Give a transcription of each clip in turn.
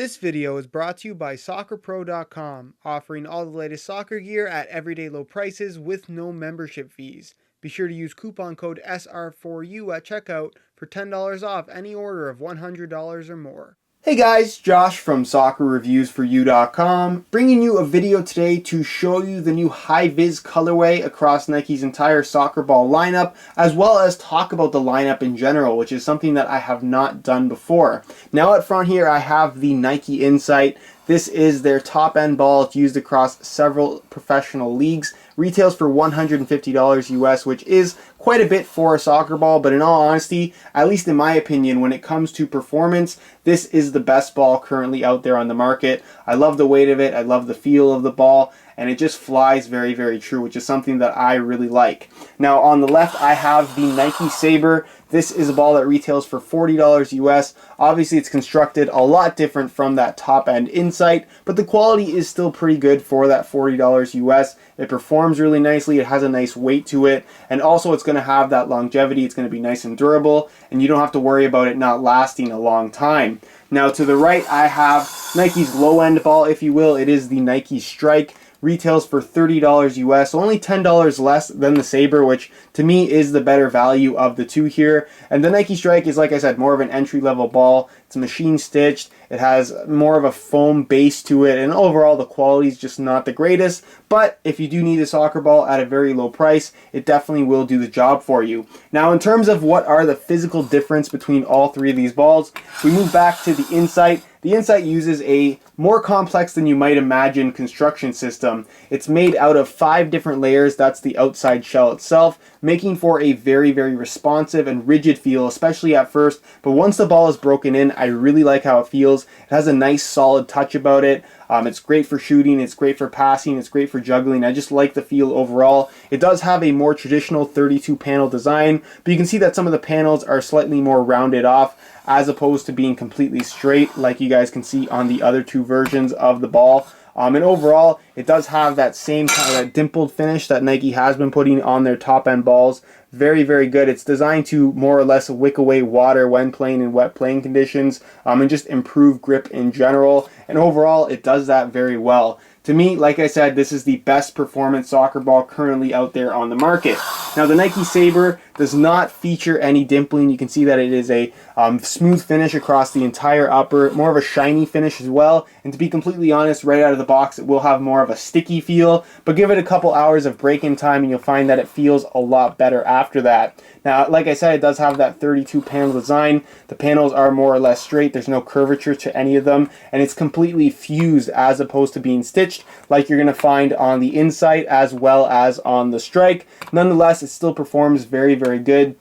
This video is brought to you by SoccerPro.com, offering all the latest soccer gear at everyday low prices with no membership fees. Be sure to use coupon code SR4U at checkout for $10 off any order of $100 or more. Hey guys, Josh from SoccerReviewsForYou.com, bringing you a video today to show you the new Hi-Vis colorway across Nike's entire soccer ball lineup, as well as talk about the lineup in general, which is something that I have not done before. Now up front here I have the Nike Incyte. This is their top end ball. It's used across several professional leagues. Retails for $150 US, which is quite a bit for a soccer ball, but in all honesty, at least in my opinion, when it comes to performance, this is the best ball currently out there on the market. I love the weight of it, I love the feel of the ball, and it just flies very, very true, which is something that I really like. Now on the left, I have the Nike Saber. This is a ball that retails for $40 US. Obviously, it's constructed a lot different from that top-end Incyte, but the quality is still pretty good for that $40 US. It performs really nicely, it has a nice weight to it, and also it's going to have that longevity. It's going to be nice and durable, and you don't have to worry about it not lasting a long time. Now to the right, I have Nike's low-end ball, if you will. It is the Nike Strike. Retails for $30 US, so only $10 less than the Saber, which to me is the better value of the two here. And the Nike Strike is, like I said, more of an entry-level ball. It's machine stitched. It has more of a foam base to it, and overall the quality is just not the greatest. But if you do need a soccer ball at a very low price, it definitely will do the job for you. Now, in terms of what are the physical difference between all three of these balls, we move back to the Incyte. The Incyte uses a more complex than you might imagine construction system. It's made out of 5 different layers. That's the outside shell itself, making for a very, very responsive and rigid feel, especially at first. But once the ball is broken in, I really like how it feels. It has a nice solid touch about it. It's great for shooting, it's great for passing, it's great for juggling. I just like the feel overall. It does have a more traditional 32 panel design, but you can see that some of the panels are slightly more rounded off as opposed to being completely straight like you guys can see on the other two versions of the ball. And overall, it does have that same kind of dimpled finish that Nike has been putting on their top end balls. Very, very good. It's designed to more or less wick away water when playing in wet playing conditions, and just improve grip in general. And overall, it does that very well. To me, like I said, this is the best performance soccer ball currently out there on the market. Now, the Nike Saber does not feature any dimpling. You can see that it is a smooth finish across the entire upper, more of a shiny finish as well. And to be completely honest, right out of the box, it will have more of a sticky feel, but give it a couple hours of break-in time and you'll find that it feels a lot better after that. Now, like I said, it does have that 32 panel design. The panels are more or less straight. There's no curvature to any of them, and it's completely fused as opposed to being stitched like you're going to find on the Incyte as well as on the Strike. Nonetheless, it still performs very, very good.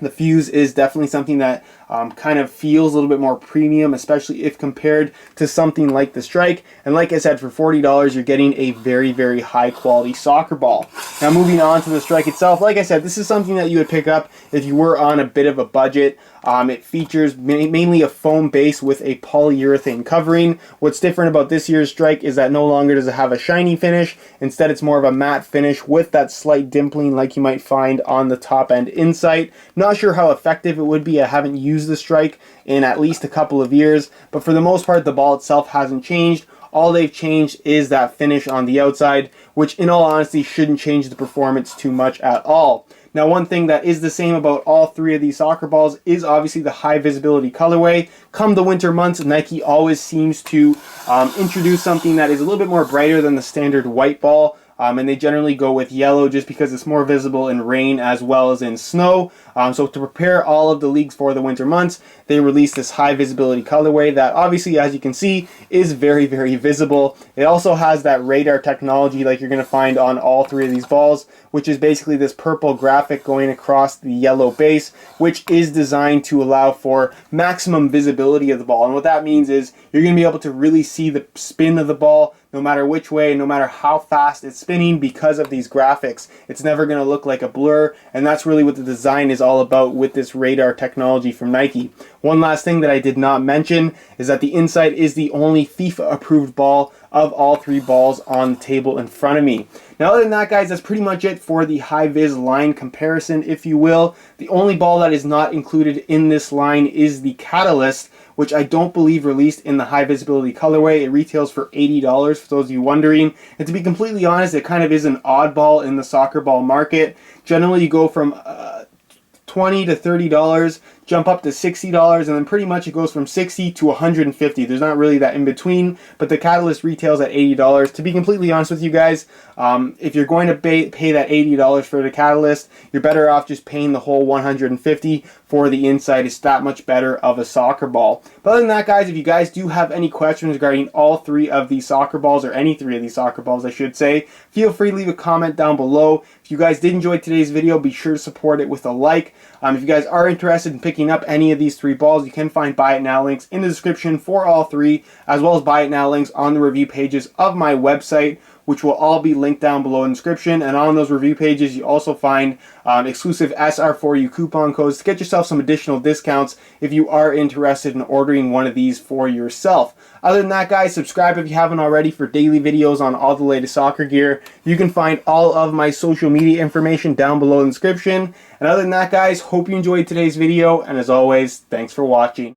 The fuse is definitely something that kind of feels a little bit more premium, especially if compared to something like the Strike. And like I said, for $40, you're getting a very, very high quality soccer ball. Now moving on to the Strike itself, like I said, this is something that you would pick up if you were on a bit of a budget. It features mainly a foam base with a polyurethane covering. What's different about this year's Strike is that no longer does it have a shiny finish. Instead, it's more of a matte finish with that slight dimpling like you might find on the top end Incyte. Not sure how effective it would be. I haven't used the Strike in at least a couple of years, but for the most part, the ball itself hasn't changed. All they've changed is that finish on the outside, which in all honesty shouldn't change the performance too much at all. Now, one thing that is the same about all three of these soccer balls is obviously the high visibility colorway. Come the winter months, Nike always seems to introduce something that is a little bit more brighter than the standard white ball. And they generally go with yellow just because it's more visible in rain as well as in snow. So to prepare all of the leagues for the winter months, they released this high visibility colorway that obviously, as you can see, is very, very visible. It also has that radar technology like you're going to find on all three of these balls, which is basically this purple graphic going across the yellow base, which is designed to allow for maximum visibility of the ball. And what that means is you're going to be able to really see the spin of the ball no matter which way, no matter how fast it's spinning because of these graphics. It's never going to look like a blur, and that's really what the design is all about with this radar technology from Nike. One last thing that I did not mention is that the Incyte is the only FIFA approved ball of all three balls on the table in front of me. Now, other than that, guys, that's pretty much it for the Hi-Vis line comparison, if you will. The only ball that is not included in this line is the Catalyst, which I don't believe released in the high visibility colorway. It retails for $80 for those of you wondering. And to be completely honest, it kind of is an oddball in the soccer ball market. Generally, you go from $20 to $30, jump up to $60, and then pretty much it goes from $60 to $150. There's not really that in between, but the Catalyst retails at $80. To be completely honest with you guys, if you're going to pay that $80 for the Catalyst, you're better off just paying the whole $150 for the Incyte. It's that much better of a soccer ball. But other than that, guys, if you guys do have any questions regarding all three of these soccer balls, or any three of these soccer balls, I should say, feel free to leave a comment down below. If you guys did enjoy today's video, be sure to support it with a like. If you guys are interested in picking up any of these three balls, you can find Buy It Now links in the description for all three, as well as Buy It Now links on the review pages of my website, which will all be linked down below in the description. And on those review pages, you also find exclusive SR4U coupon codes to get yourself some additional discounts if you are interested in ordering one of these for yourself. Other than that, guys, subscribe if you haven't already for daily videos on all the latest soccer gear. You can find all of my social media information down below in the description. And other than that, guys, hope you enjoyed today's video. And as always, thanks for watching.